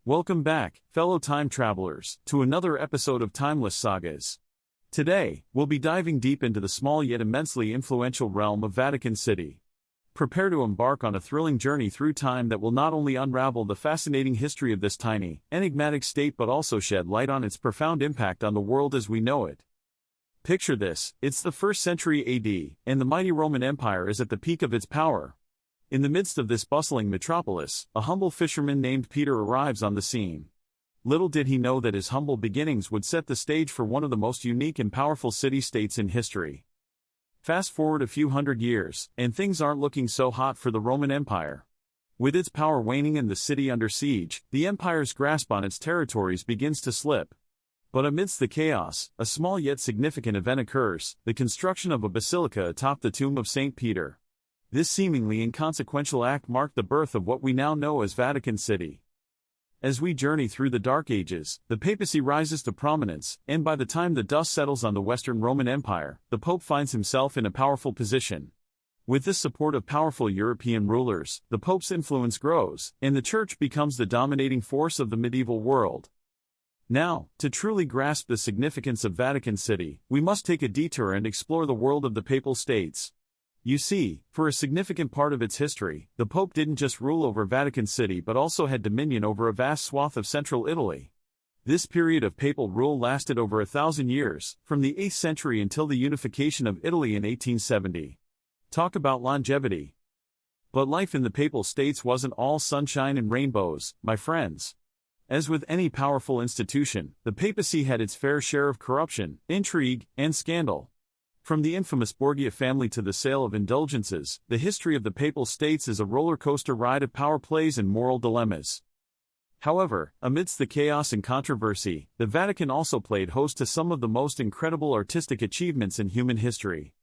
Welcome back, fellow time travelers, to another episode of Timeless Sagas. Today, we'll be diving deep into the small yet immensely influential realm of Vatican City. Prepare to embark on a thrilling journey through time that will not only unravel the fascinating history of this tiny, enigmatic state but also shed light on its profound impact on the world as we know it. Picture this, it's the 1st century AD, and the mighty Roman Empire is at the peak of its power. In the midst of this bustling metropolis, a humble fisherman named Peter arrives on the scene. Little did he know that his humble beginnings would set the stage for one of the most unique and powerful city-states in history. Fast forward a few hundred years, and things aren't looking so hot for the Roman Empire. With its power waning and the city under siege, the empire's grasp on its territories begins to slip. But amidst the chaos, a small yet significant event occurs, the construction of a basilica atop the tomb of St. Peter. This seemingly inconsequential act marked the birth of what we now know as Vatican City. As we journey through the Dark Ages, the papacy rises to prominence, and by the time the dust settles on the Western Roman Empire, the Pope finds himself in a powerful position. With the support of powerful European rulers, the Pope's influence grows, and the Church becomes the dominating force of the medieval world. Now, to truly grasp the significance of Vatican City, we must take a detour and explore the world of the Papal States. You see, for a significant part of its history, the Pope didn't just rule over Vatican City but also had dominion over a vast swath of central Italy. This period of papal rule lasted over 1,000 years, from the 8th century until the unification of Italy in 1870. Talk about longevity. But life in the Papal States wasn't all sunshine and rainbows, my friends. As with any powerful institution, the papacy had its fair share of corruption, intrigue, and scandal. From the infamous Borgia family to the sale of indulgences, the history of the Papal States is a roller coaster ride of power plays and moral dilemmas. However, amidst the chaos and controversy, the Vatican also played host to some of the most incredible artistic achievements in human history.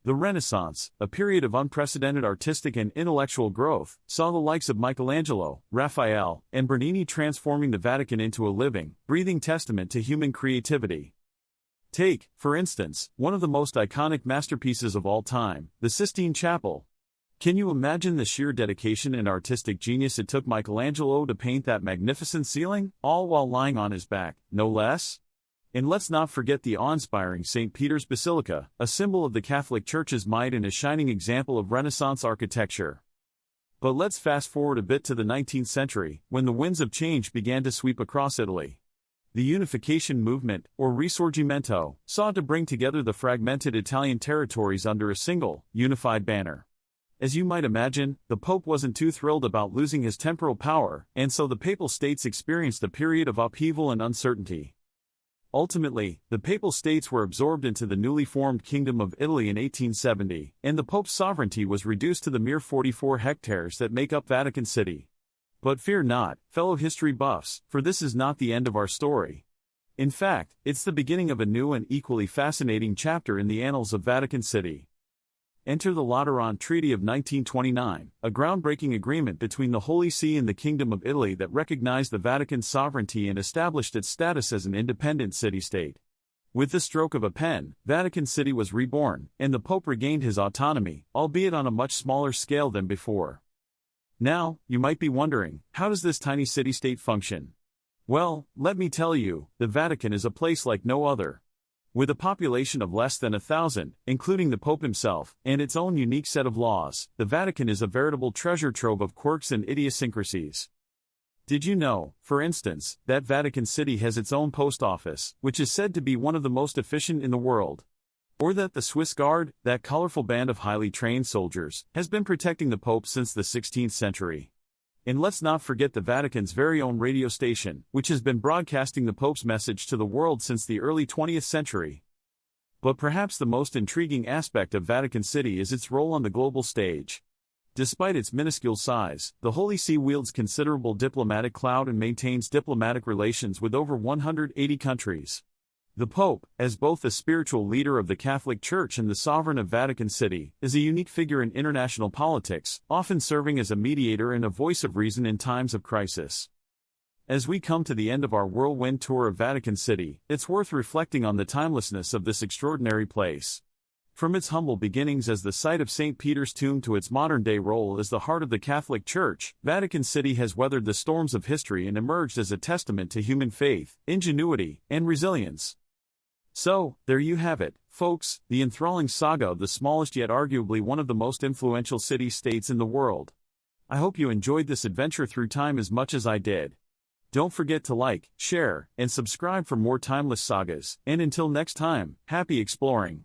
The Renaissance, a period of unprecedented artistic and intellectual growth, saw the likes of Michelangelo, Raphael, and Bernini transforming the Vatican into a living, breathing testament to human creativity. Take, for instance, one of the most iconic masterpieces of all time, the Sistine Chapel. Can you imagine the sheer dedication and artistic genius it took Michelangelo to paint that magnificent ceiling, all while lying on his back, no less? And let's not forget the awe-inspiring St. Peter's Basilica, a symbol of the Catholic Church's might and a shining example of Renaissance architecture. But let's fast forward a bit to the 19th century, when the winds of change began to sweep across Italy. The unification movement, or Risorgimento, sought to bring together the fragmented Italian territories under a single, unified banner. As you might imagine, the Pope wasn't too thrilled about losing his temporal power, and so the Papal States experienced a period of upheaval and uncertainty. Ultimately, the Papal States were absorbed into the newly formed Kingdom of Italy in 1870, and the Pope's sovereignty was reduced to the mere 44 hectares that make up Vatican City. But fear not, fellow history buffs, for this is not the end of our story. In fact, it's the beginning of a new and equally fascinating chapter in the annals of Vatican City. Enter the Lateran Treaty of 1929, a groundbreaking agreement between the Holy See and the Kingdom of Italy that recognized the Vatican's sovereignty and established its status as an independent city-state. With the stroke of a pen, Vatican City was reborn, and the Pope regained his autonomy, albeit on a much smaller scale than before. Now, you might be wondering, how does this tiny city-state function? Well, let me tell you, the Vatican is a place like no other. With a population of less than 1,000, including the Pope himself, and its own unique set of laws, the Vatican is a veritable treasure trove of quirks and idiosyncrasies. Did you know, for instance, that Vatican City has its own post office, which is said to be one of the most efficient in the world? Or that the Swiss Guard, that colorful band of highly trained soldiers, has been protecting the Pope since the 16th century. And let's not forget the Vatican's very own radio station, which has been broadcasting the Pope's message to the world since the early 20th century. But perhaps the most intriguing aspect of Vatican City is its role on the global stage. Despite its minuscule size, the Holy See wields considerable diplomatic clout and maintains diplomatic relations with over 180 countries. The Pope, as both the spiritual leader of the Catholic Church and the sovereign of Vatican City, is a unique figure in international politics, often serving as a mediator and a voice of reason in times of crisis. As we come to the end of our whirlwind tour of Vatican City, it's worth reflecting on the timelessness of this extraordinary place. From its humble beginnings as the site of St. Peter's tomb to its modern-day role as the heart of the Catholic Church, Vatican City has weathered the storms of history and emerged as a testament to human faith, ingenuity, and resilience. So, there you have it, folks, the enthralling saga of the smallest yet arguably one of the most influential city-states in the world. I hope you enjoyed this adventure through time as much as I did. Don't forget to like, share, and subscribe for more timeless sagas, and until next time, happy exploring.